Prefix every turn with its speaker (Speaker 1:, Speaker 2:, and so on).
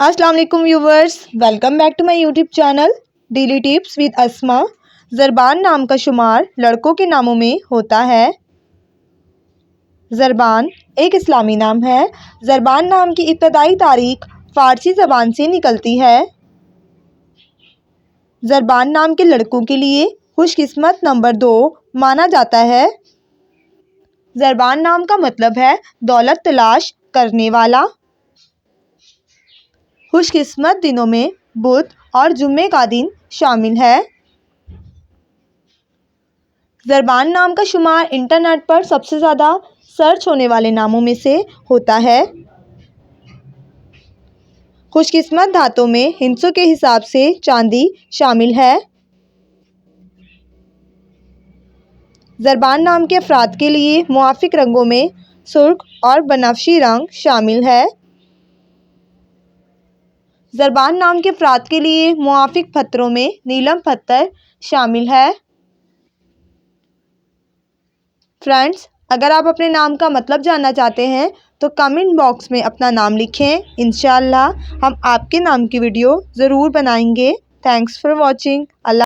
Speaker 1: अस्सलाम वालेकुम viewers, welcome back to my YouTube channel daily tips with Asma. ज़रबान नाम का शुमार लड़कों के नामों में होता है। ज़रबान एक इस्लामी नाम है। ज़रबान नाम की इब्तदाई तारीख फ़ारसी ज़बान से निकलती है। ज़रबान नाम के लड़कों के लिए खुशकिस्मत नंबर 2 माना जाता है। ज़रबान नाम का मतलब है दौलत तलाश करने वाला। खुशकिस्मत दिनों में बुध और जुम्मे का दिन शामिल है। ज़रबान नाम का शुमार इंटरनेट पर सबसे ज़्यादा सर्च होने वाले नामों में से होता है। खुशकिस्मत धातों में हिंसों के हिसाब से चांदी शामिल है। ज़रबान नाम के अफराद के लिए मुआफ़िक रंगों में सुर्ख और बनफशी रंग शामिल है। ज़रबान नाम के अफराद के लिए मुआफ़िक पत्थरों में नीलम पत्थर शामिल है। फ्रेंड्स, अगर आप अपने नाम का मतलब जानना चाहते हैं तो कमेंट बॉक्स में अपना नाम लिखें। इंशाअल्लाह हम आपके नाम की वीडियो ज़रूर बनाएंगे। Thanks for watching. अल्लाह।